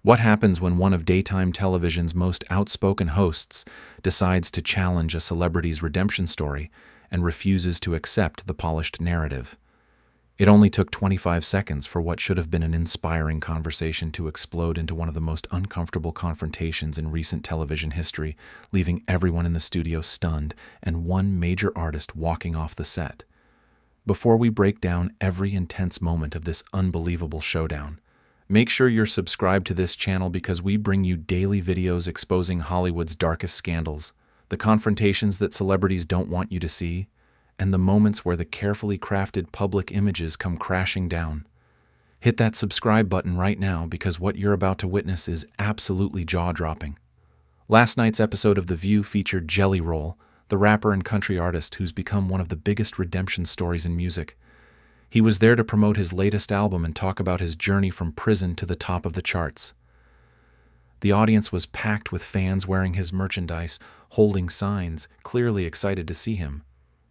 What happens when one of daytime television's most outspoken hosts decides to challenge a celebrity's redemption story and refuses to accept the polished narrative? It only took 25 seconds for what should have been an inspiring conversation to explode into one of the most uncomfortable confrontations in recent television history, leaving everyone in the studio stunned and one major artist walking off the set. Before we break down every intense moment of this unbelievable showdown, make sure you're subscribed to this channel because we bring you daily videos exposing Hollywood's darkest scandals, the confrontations that celebrities don't want you to see, and the moments where the carefully crafted public images come crashing down. Hit that subscribe button right now because what you're about to witness is absolutely jaw-dropping. Last night's episode of The View featured Jelly Roll, the rapper and country artist who's become one of the biggest redemption stories in music. He was there to promote his latest album and talk about his journey from prison to the top of the charts. The audience was packed with fans wearing his merchandise, holding signs, clearly excited to see him.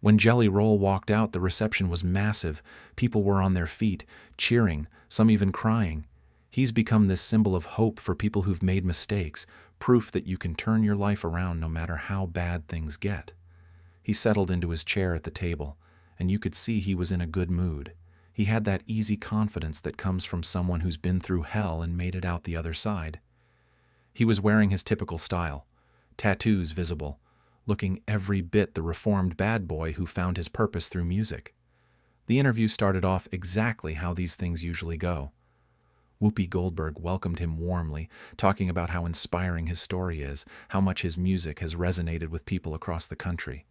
When Jelly Roll walked out, the reception was massive. People were on their feet, cheering, some even crying. He's become this symbol of hope for people who've made mistakes, proof that you can turn your life around no matter how bad things get. He settled into his chair at the table, and you could see he was in a good mood. He had that easy confidence that comes from someone who's been through hell and made it out the other side. He was wearing his typical style, tattoos visible, looking every bit the reformed bad boy who found his purpose through music. The interview started off exactly how these things usually go. Whoopi Goldberg welcomed him warmly, talking about how inspiring his story is, how much his music has resonated with people across the country.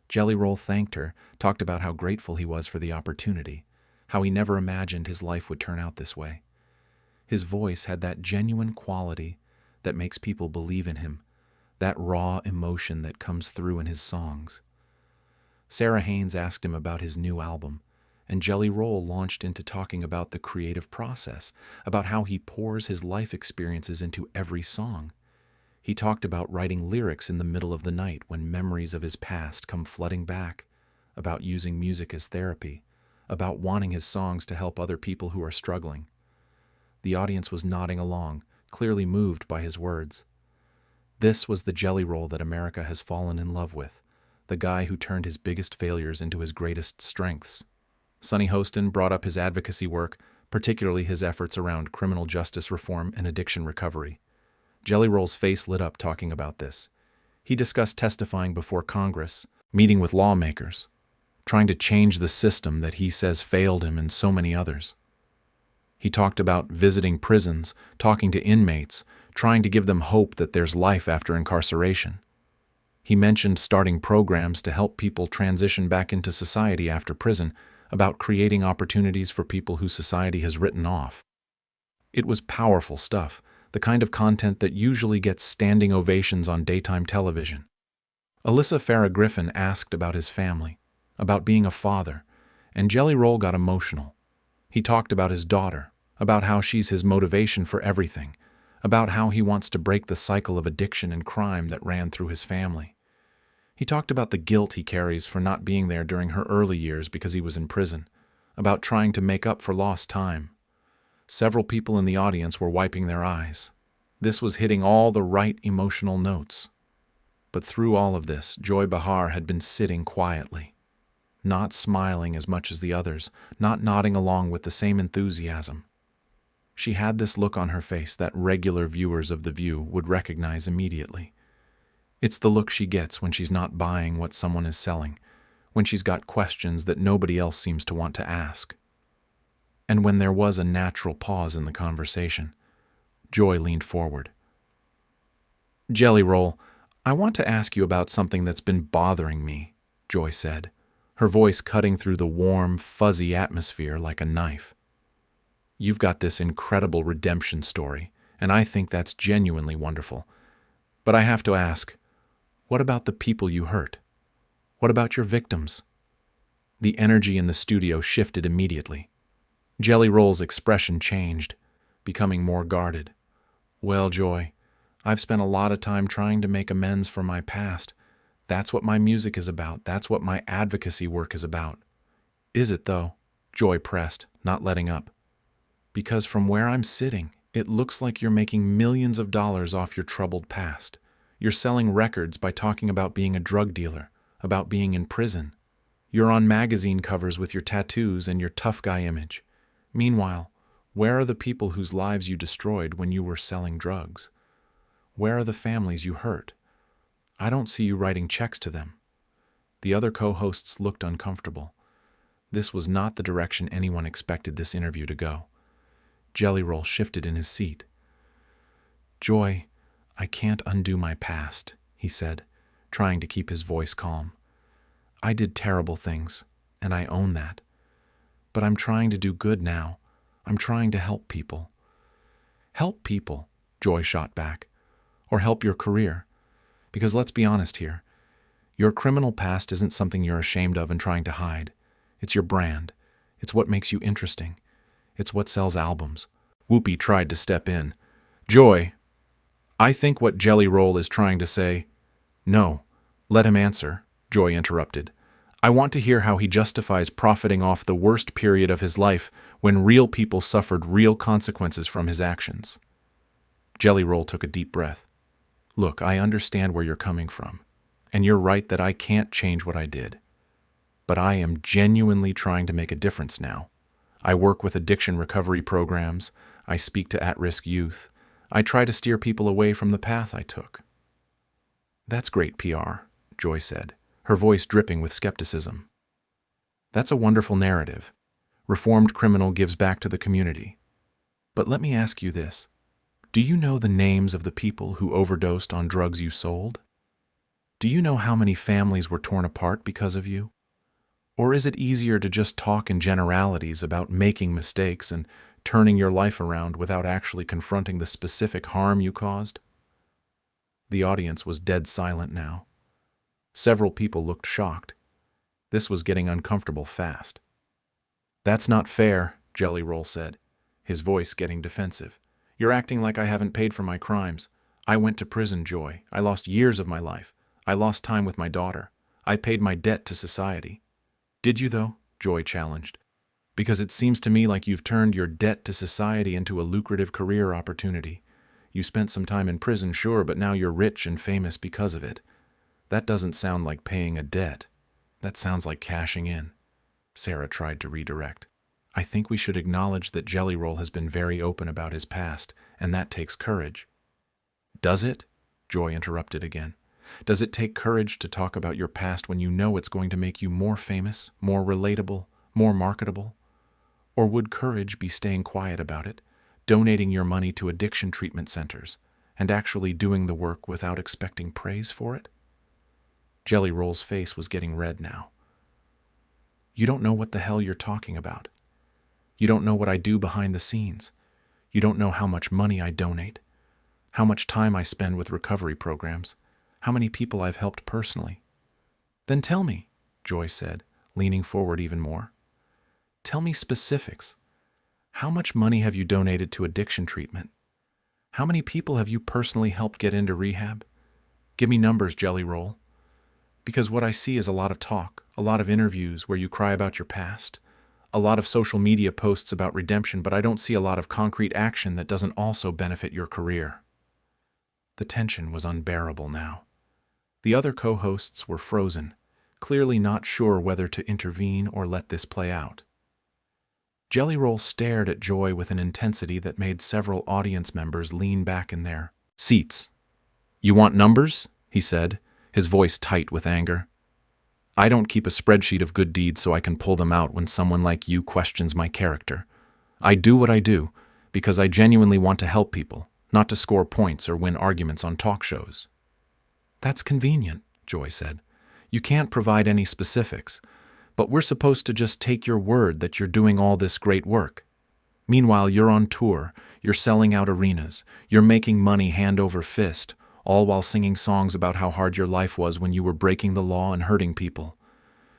Jelly Roll thanked her, talked about how grateful he was for the opportunity, how he never imagined his life would turn out this way. His voice had that genuine quality that makes people believe in him, that raw emotion that comes through in his songs. Sarah Haynes asked him about his new album, and Jelly Roll launched into talking about the creative process, about how he pours his life experiences into every song. He talked about writing lyrics in the middle of the night when memories of his past come flooding back, about using music as therapy, about wanting his songs to help other people who are struggling. The audience was nodding along, clearly moved by his words. This was the Jelly Roll that America has fallen in love with, the guy who turned his biggest failures into his greatest strengths. Sonny Hostin brought up his advocacy work, particularly his efforts around criminal justice reform and addiction recovery. Jelly Roll's face lit up talking about this. He discussed testifying before Congress, meeting with lawmakers, trying to change the system that he says failed him and so many others. He talked about visiting prisons, talking to inmates, trying to give them hope that there's life after incarceration. He mentioned starting programs to help people transition back into society after prison, about creating opportunities for people who society has written off. It was powerful stuff, the kind of content that usually gets standing ovations on daytime television. Alyssa Farah Griffin asked about his family, about being a father, and Jelly Roll got emotional. He talked about his daughter, about how she's his motivation for everything, about how he wants to break the cycle of addiction and crime that ran through his family. He talked about the guilt he carries for not being there during her early years because he was in prison, about trying to make up for lost time. Several people in the audience were wiping their eyes. This was hitting all the right emotional notes. But through all of this, Joy Behar had been sitting quietly, not smiling as much as the others, not nodding along with the same enthusiasm. She had this look on her face that regular viewers of The View would recognize immediately. It's the look she gets when she's not buying what someone is selling, when she's got questions that nobody else seems to want to ask. And when there was a natural pause in the conversation, Joy leaned forward. "Jelly Roll, I want to ask you about something that's been bothering me," Joy said, her voice cutting through the warm, fuzzy atmosphere like a knife. "You've got this incredible redemption story, and I think that's genuinely wonderful. But I have to ask, what about the people you hurt? What about your victims?" The energy in the studio shifted immediately. Jelly Roll's expression changed, becoming more guarded. "Well, Joy, I've spent a lot of time trying to make amends for my past. That's what my music is about. That's what my advocacy work is about." "Is it, though?" Joy pressed, not letting up. "Because from where I'm sitting, It looks like you're making millions of dollars off your troubled past. You're selling records by talking about being a drug dealer, about being in prison. You're on magazine covers with your tattoos and your tough guy image. Meanwhile, where are the people whose lives you destroyed when you were selling drugs? Where are the families you hurt? I don't see you writing checks to them. The other co-hosts looked uncomfortable. This was not the direction anyone expected this interview to go. Jelly Roll shifted in his seat. Joy, I can't undo my past, he said, trying to keep his voice calm. I did terrible things, and I own that. But I'm trying to do good now. I'm trying to help people. Help people, Joy shot back. Or help your career. Because let's be honest here. Your criminal past isn't something you're ashamed of and trying to hide. It's your brand. It's what makes you interesting. It's what sells albums. Whoopi tried to step in. Joy, I think what Jelly Roll is trying to say. No, let him answer, Joy interrupted. I want to hear how he justifies profiting off the worst period of his life when real people suffered real consequences from his actions. Jelly Roll took a deep breath. Look, I understand where you're coming from, and you're right that I can't change what I did. But I am genuinely trying to make a difference now. I work with addiction recovery programs. I speak to at-risk youth. I try to steer people away from the path I took. That's great PR, Joy said, her voice dripping with skepticism. That's a wonderful narrative. Reformed criminal gives back to the community. But let me ask you this. Do you know the names of the people who overdosed on drugs you sold? Do you know how many families were torn apart because of you? Or is it easier to just talk in generalities about making mistakes and turning your life around without actually confronting the specific harm you caused? The audience was dead silent now. Several people looked shocked. This was getting uncomfortable fast. That's not fair, Jelly Roll said, his voice getting defensive. You're acting like I haven't paid for my crimes. I went to prison, Joy. I lost years of my life. I lost time with my daughter. I paid my debt to society. Did you, though? Joy challenged. Because it seems to me like you've turned your debt to society into a lucrative career opportunity. You spent some time in prison, sure, but now you're rich and famous because of it. That doesn't sound like paying a debt. That sounds like cashing in. Sarah tried to redirect. I think we should acknowledge that Jelly Roll has been very open about his past, and that takes courage. Does it? Joy interrupted again. Does it take courage to talk about your past when you know it's going to make you more famous, more relatable, more marketable? Or would courage be staying quiet about it, donating your money to addiction treatment centers, and actually doing the work without expecting praise for it? Jelly Roll's face was getting red now. You don't know what the hell you're talking about. You don't know what I do behind the scenes. You don't know how much money I donate, how much time I spend with recovery programs, how many people I've helped personally. Then tell me, Joy said, leaning forward even more. Tell me specifics. How much money have you donated to addiction treatment? How many people have you personally helped get into rehab? Give me numbers, Jelly Roll. Because what I see is a lot of talk, a lot of interviews where you cry about your past, a lot of social media posts about redemption, but I don't see a lot of concrete action that doesn't also benefit your career. The tension was unbearable now. The other co-hosts were frozen, clearly not sure whether to intervene or let this play out. Jelly Roll stared at Joy with an intensity that made several audience members lean back in their seats. You want numbers? He said, his voice tight with anger. I don't keep a spreadsheet of good deeds so I can pull them out when someone like you questions my character. I do what I do because I genuinely want to help people, not to score points or win arguments on talk shows. That's convenient, Joy said. You can't provide any specifics, but we're supposed to just take your word that you're doing all this great work. Meanwhile, you're on tour, you're selling out arenas, you're making money hand over fist, all while singing songs about how hard your life was when you were breaking the law and hurting people.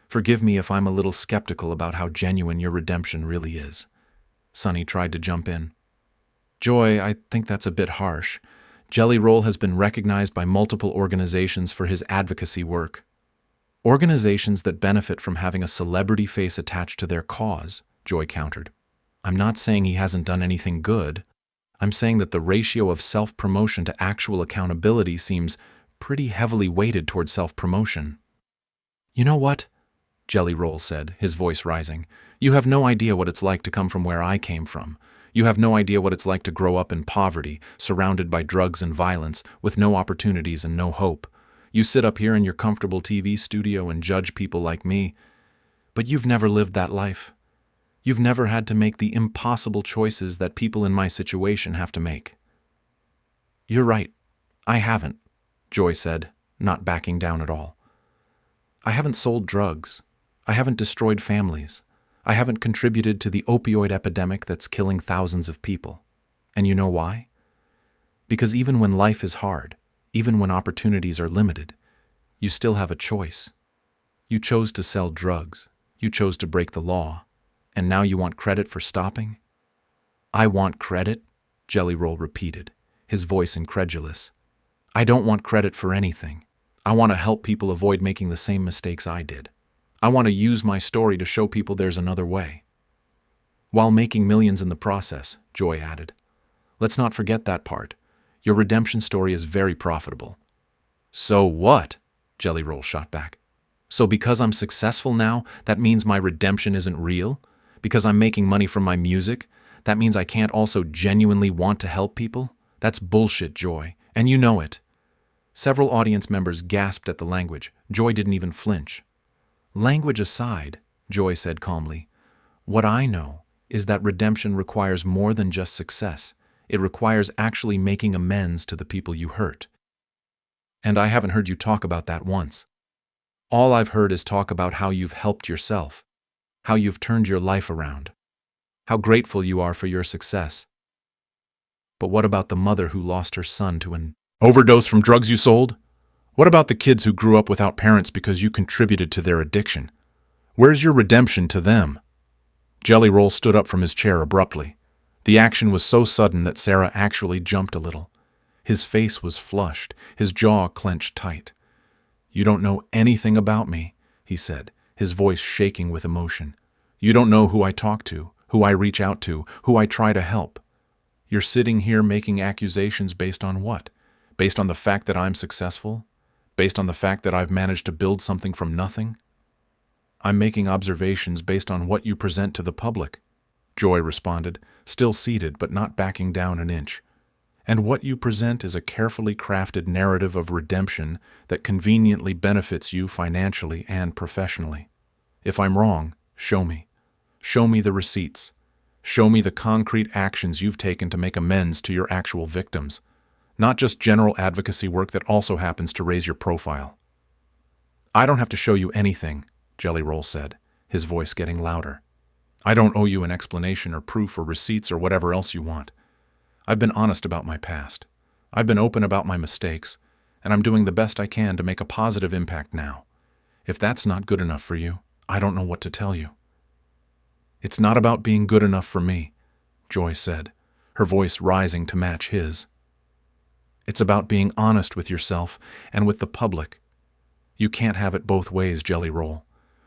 Forgive me if I'm a little skeptical about how genuine your redemption really is. Sonny tried to jump in. Joy, I think that's a bit harsh. Jelly Roll has been recognized by multiple organizations for his advocacy work. Organizations that benefit from having a celebrity face attached to their cause, Joy countered. I'm not saying he hasn't done anything good. I'm saying that the ratio of self-promotion to actual accountability seems pretty heavily weighted toward self-promotion. You know what? Jelly Roll said, his voice rising. You have no idea what it's like to come from where I came from. You have no idea what it's like to grow up in poverty, surrounded by drugs and violence, with no opportunities and no hope. You sit up here in your comfortable TV studio and judge people like me, but you've never lived that life. You've never had to make the impossible choices that people in my situation have to make. You're right. I haven't, Joy said, not backing down at all. I haven't sold drugs. I haven't destroyed families. I haven't contributed to the opioid epidemic that's killing thousands of people. And you know why? Because even when life is hard, even when opportunities are limited, you still have a choice. You chose to sell drugs. You chose to break the law. And now you want credit for stopping? I want credit, Jelly Roll repeated, his voice incredulous. I don't want credit for anything. I want to help people avoid making the same mistakes I did. I want to use my story to show people there's another way. While making millions in the process, Joy added. Let's not forget that part. Your redemption story is very profitable. So what? Jelly Roll shot back. So because I'm successful now, that means my redemption isn't real? Because I'm making money from my music, that means I can't also genuinely want to help people? That's bullshit, Joy, and you know it. Several audience members gasped at the language. Joy didn't even flinch. Language aside, Joy said calmly, what I know is that redemption requires more than just success. It requires actually making amends to the people you hurt. And I haven't heard you talk about that once. All I've heard is talk about how you've helped yourself, how you've turned your life around, how grateful you are for your success. But what about the mother who lost her son to an overdose from drugs you sold? What about the kids who grew up without parents because you contributed to their addiction? Where's your redemption to them? Jelly Roll stood up from his chair abruptly. The action was so sudden that Sarah actually jumped a little. His face was flushed, his jaw clenched tight. You don't know anything about me, he said, his voice shaking with emotion. You don't know who I talk to, who I reach out to, who I try to help. You're sitting here making accusations based on what? Based on the fact that I'm successful? Based on the fact that I've managed to build something from nothing? I'm making observations based on what you present to the public, Joy responded, still seated but not backing down an inch. And what you present is a carefully crafted narrative of redemption that conveniently benefits you financially and professionally. If I'm wrong, show me. Show me the receipts. Show me the concrete actions you've taken to make amends to your actual victims, not just general advocacy work that also happens to raise your profile. I don't have to show you anything, Jelly Roll said, his voice getting louder. I don't owe you an explanation or proof or receipts or whatever else you want. I've been honest about my past. I've been open about my mistakes, and I'm doing the best I can to make a positive impact now. If that's not good enough for you, I don't know what to tell you. It's not about being good enough for me, Joy said, her voice rising to match his. It's about being honest with yourself and with the public. You can't have it both ways, Jelly Roll.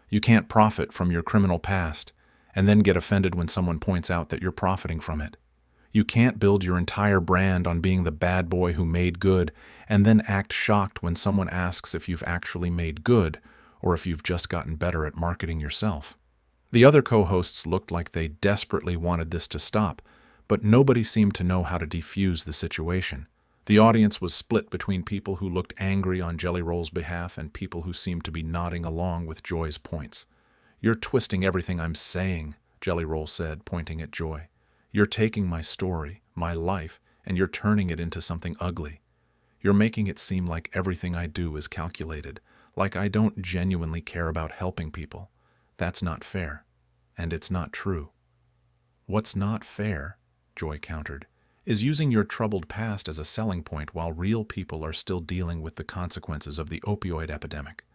You can't profit from your criminal past and then get offended when someone points out that you're profiting from it. You can't build your entire brand on being the bad boy who made good and then act shocked when someone asks if you've actually made good or if you've just gotten better at marketing yourself. The other co-hosts looked like they desperately wanted this to stop, but nobody seemed to know how to defuse the situation. The audience was split between people who looked angry on Jelly Roll's behalf and people who seemed to be nodding along with Joy's points. You're twisting everything I'm saying, Jelly Roll said, pointing at Joy. You're taking my story, my life, and you're turning it into something ugly. You're making it seem like everything I do is calculated, like I don't genuinely care about helping people. That's not fair, and it's not true. What's not fair, Joy countered, is using your troubled past as a selling point while real people are still dealing with the consequences of the opioid epidemic.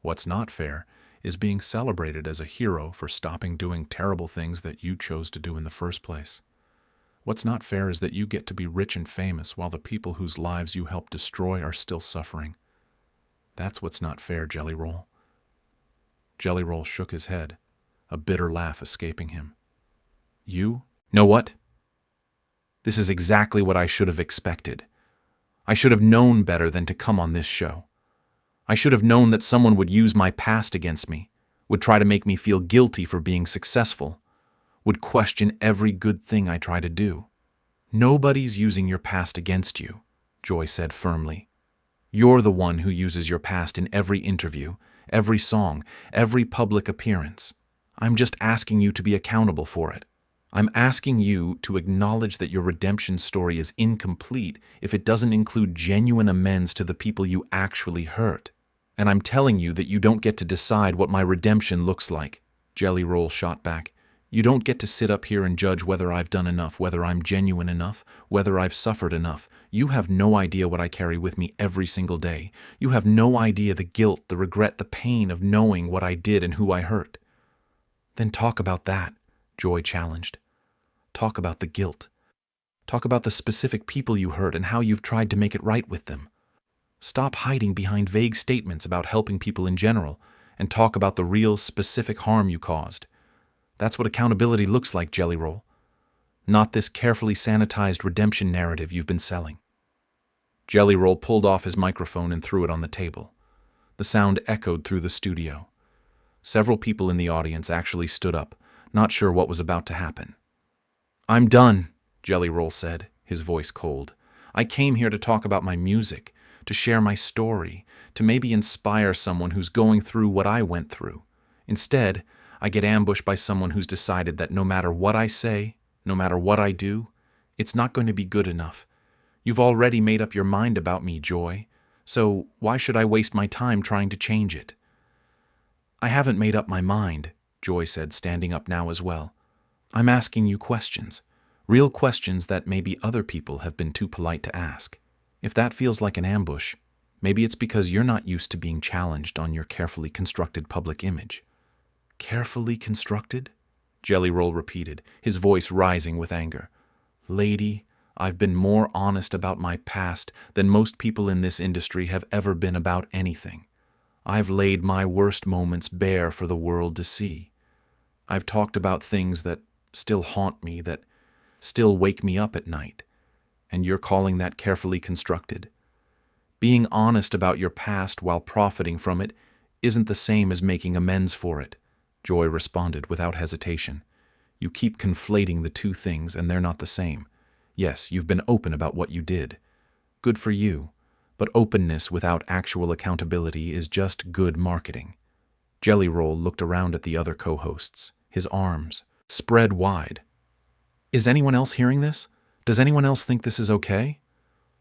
What's not fair is being celebrated as a hero for stopping doing terrible things that you chose to do in the first place. What's not fair is that you get to be rich and famous while the people whose lives you helped destroy are still suffering. That's what's not fair, Jelly Roll. Jelly Roll shook his head, a bitter laugh escaping him. You know what? This is exactly what I should have expected. I should have known better than to come on this show. I should have known that someone would use my past against me, would try to make me feel guilty for being successful, would question every good thing I try to do. Nobody's using your past against you, Joy said firmly. You're the one who uses your past in every interview, every song, every public appearance. I'm just asking you to be accountable for it. I'm asking you to acknowledge that your redemption story is incomplete if it doesn't include genuine amends to the people you actually hurt. And I'm telling you that you don't get to decide what my redemption looks like. Jelly Roll shot back. You don't get to sit up here and judge whether I've done enough, whether I'm genuine enough, whether I've suffered enough. You have no idea what I carry with me every single day. You have no idea the guilt, the regret, the pain of knowing what I did and who I hurt. Then talk about that, Joy challenged. Talk about the guilt. Talk about the specific people you hurt and how you've tried to make it right with them. Stop hiding behind vague statements about helping people in general and talk about the real, specific harm you caused. That's what accountability looks like, Jelly Roll. Not this carefully sanitized redemption narrative you've been selling. Jelly Roll pulled off his microphone and threw it on the table. The sound echoed through the studio. Several people in the audience actually stood up, not sure what was about to happen. I'm done, Jelly Roll said, his voice cold. I came here to talk about my music, to share my story, to maybe inspire someone who's going through what I went through. Instead, I get ambushed by someone who's decided that no matter what I say, no matter what I do, it's not going to be good enough. You've already made up your mind about me, Joy, so why should I waste my time trying to change it? I haven't made up my mind, Joy said, standing up now as well. I'm asking you questions, real questions that maybe other people have been too polite to ask. If that feels like an ambush, maybe it's because you're not used to being challenged on your carefully constructed public image. Carefully constructed? Jelly Roll repeated, his voice rising with anger. Lady, I've been more honest about my past than most people in this industry have ever been about anything. I've laid my worst moments bare for the world to see. I've talked about things that still haunt me, that still wake me up at night. And you're calling that carefully constructed? Being honest about your past while profiting from it isn't the same as making amends for it, Joy responded without hesitation. You keep conflating the two things, and they're not the same. Yes, you've been open about what you did. Good for you, but openness without actual accountability is just good marketing. Jelly Roll looked around at the other co-hosts, his arms spread wide. Is anyone else hearing this? Does anyone else think this is okay?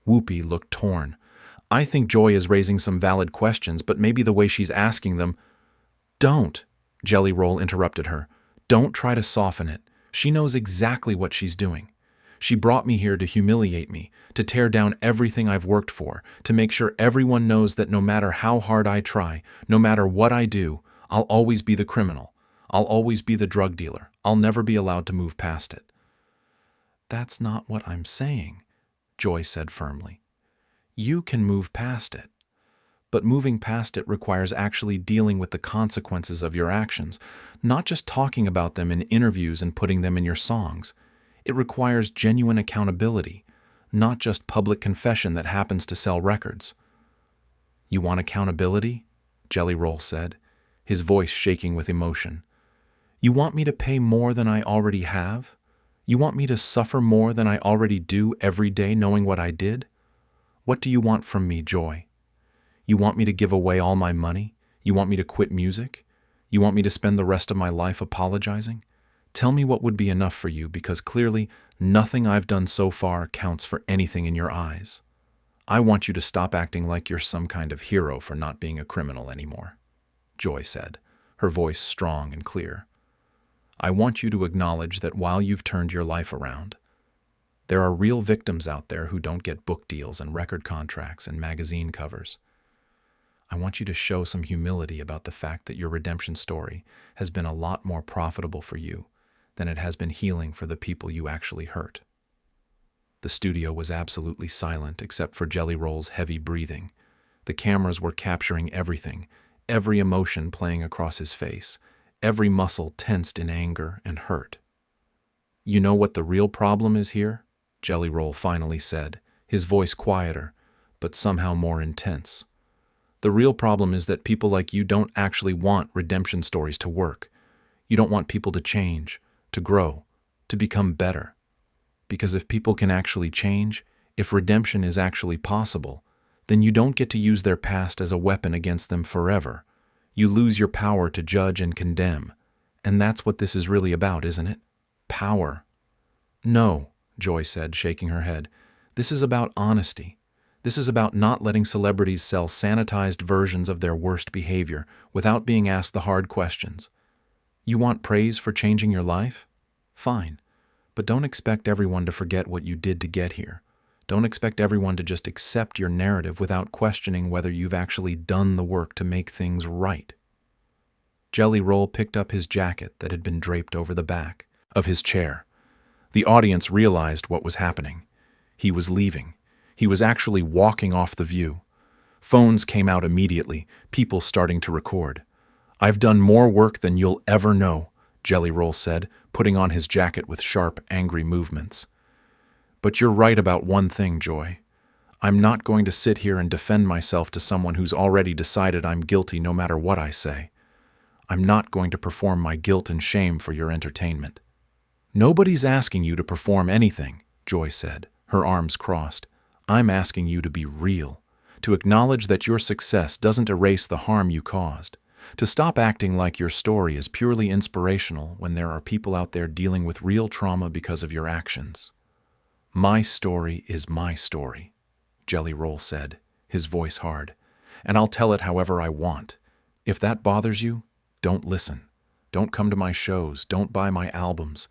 Whoopi looked torn. I think Joy is raising some valid questions, but maybe the way she's asking them... Don't, Jelly Roll interrupted her. Don't try to soften it. She knows exactly what she's doing. She brought me here to humiliate me, to tear down everything I've worked for, to make sure everyone knows that no matter how hard I try, no matter what I do, I'll always be the criminal. I'll always be the drug dealer. I'll never be allowed to move past it. That's not what I'm saying, Joy said firmly. You can move past it. But moving past it requires actually dealing with the consequences of your actions, not just talking about them in interviews and putting them in your songs. It requires genuine accountability, not just public confession that happens to sell records. You want accountability? Jelly Roll said, his voice shaking with emotion. You want me to pay more than I already have? You want me to suffer more than I already do every day knowing what I did? What do you want from me, Joy? You want me to give away all my money? You want me to quit music? You want me to spend the rest of my life apologizing? Tell me what would be enough for you, because clearly nothing I've done so far counts for anything in your eyes. I want you to stop acting like you're some kind of hero for not being a criminal anymore, Joy said, her voice strong and clear. I want you to acknowledge that while you've turned your life around, there are real victims out there who don't get book deals and record contracts and magazine covers. I want you to show some humility about the fact that your redemption story has been a lot more profitable for you than it has been healing for the people you actually hurt. The studio was absolutely silent except for Jelly Roll's heavy breathing. The cameras were capturing everything, every emotion playing across his face, every muscle tensed in anger and hurt. You know what the real problem is here? Jelly Roll finally said, his voice quieter, but somehow more intense. The real problem is that people like you don't actually want redemption stories to work. You don't want people to change, to grow, to become better. Because if people can actually change, if redemption is actually possible, then you don't get to use their past as a weapon against them forever. You lose your power to judge and condemn. And that's what this is really about, isn't it? Power. No, Joy said, shaking her head. This is about honesty. This is about not letting celebrities sell sanitized versions of their worst behavior without being asked the hard questions. You want praise for changing your life? Fine. But don't expect everyone to forget what you did to get here. Don't expect everyone to just accept your narrative without questioning whether you've actually done the work to make things right. Jelly Roll picked up his jacket that had been draped over the back of his chair. The audience realized what was happening. He was leaving. He was actually walking off the view. Phones came out immediately, people starting to record. "I've done more work than you'll ever know," Jelly Roll said, putting on his jacket with sharp, angry movements. "But you're right about one thing, Joy. I'm not going to sit here and defend myself to someone who's already decided I'm guilty no matter what I say. I'm not going to perform my guilt and shame for your entertainment." "Nobody's asking you to perform anything," Joy said, her arms crossed. "I'm asking you to be real, to acknowledge that your success doesn't erase the harm you caused, to stop acting like your story is purely inspirational when there are people out there dealing with real trauma because of your actions." "My story is my story," Jelly Roll said, his voice hard, "and I'll tell it however I want. If that bothers you, don't listen. Don't come to my shows. Don't buy my albums.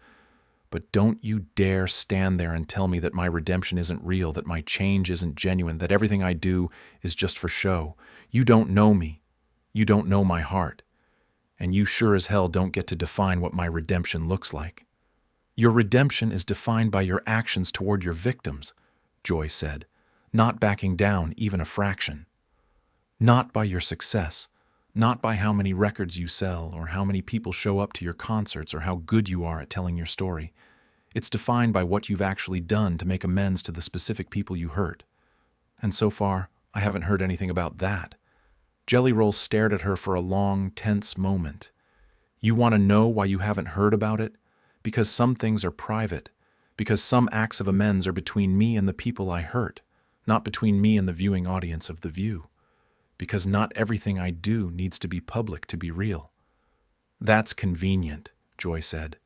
But don't you dare stand there and tell me that my redemption isn't real, that my change isn't genuine, that everything I do is just for show. You don't know me. You don't know my heart. And you sure as hell don't get to define what my redemption looks like." "Your redemption is defined by your actions toward your victims," Joy said, "not backing down even a fraction. Not by your success, not by how many records you sell or how many people show up to your concerts or how good you are at telling your story. It's defined by what you've actually done to make amends to the specific people you hurt. And so far, I haven't heard anything about that." Jelly Roll stared at her for a long, tense moment. "You want to know why you haven't heard about it? Because some things are private. Because some acts of amends are between me and the people I hurt, not between me and the viewing audience of The View. Because not everything I do needs to be public to be real." "That's convenient," Joy said.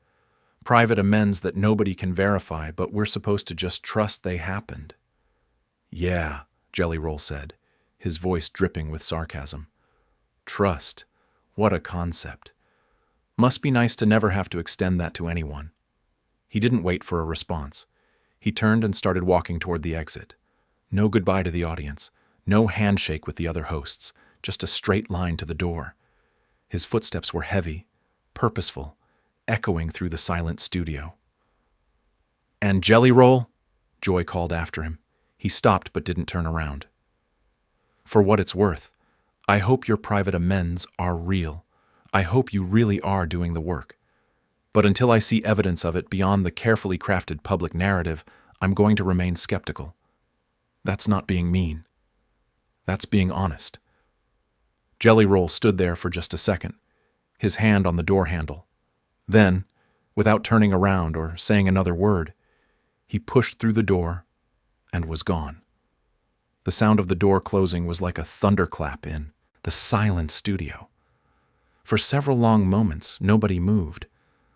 "Private amends that nobody can verify, but we're supposed to just trust they happened." "Yeah," Jelly Roll said, his voice dripping with sarcasm. "Trust. What a concept. Must be nice to never have to extend that to anyone." He didn't wait for a response. He turned and started walking toward the exit. No goodbye to the audience, no handshake with the other hosts, just a straight line to the door. His footsteps were heavy, purposeful, echoing through the silent studio. "And Jelly Roll?" Joy called after him. He stopped but didn't turn around. "For what it's worth, I hope your private amends are real. I hope you really are doing the work. But until I see evidence of it beyond the carefully crafted public narrative, I'm going to remain skeptical. That's not being mean. That's being honest." Jelly Roll stood there for just a second, his hand on the door handle. Then, without turning around or saying another word, he pushed through the door and was gone. The sound of the door closing was like a thunderclap in the silent studio. For several long moments, nobody moved.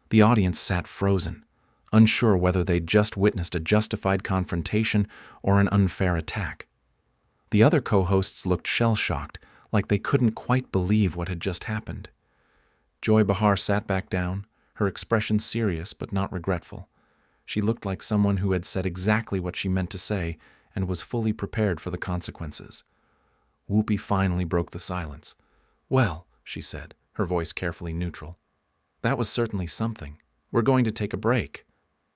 The audience sat frozen, unsure whether they'd just witnessed a justified confrontation or an unfair attack. The other co-hosts looked shell-shocked, like they couldn't quite believe what had just happened. Joy Behar sat back down, her expression serious but not regretful. She looked like someone who had said exactly what she meant to say and was fully prepared for the consequences. Whoopi finally broke the silence. "Well," she said, her voice carefully neutral, "that was certainly something. We're going to take a break."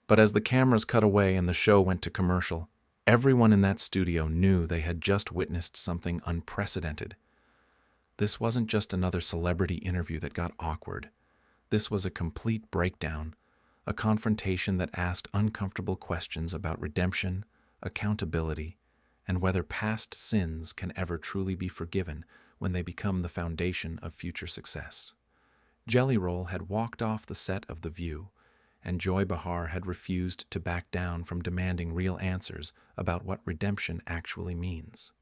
But as the cameras cut away and the show went to commercial, everyone in that studio knew they had just witnessed something unprecedented. This wasn't just another celebrity interview that got awkward. This was a complete breakdown, a confrontation that asked uncomfortable questions about redemption, accountability, and whether past sins can ever truly be forgiven when they become the foundation of future success. Jelly Roll had walked off the set of The View, and Joy Behar had refused to back down from demanding real answers about what redemption actually means.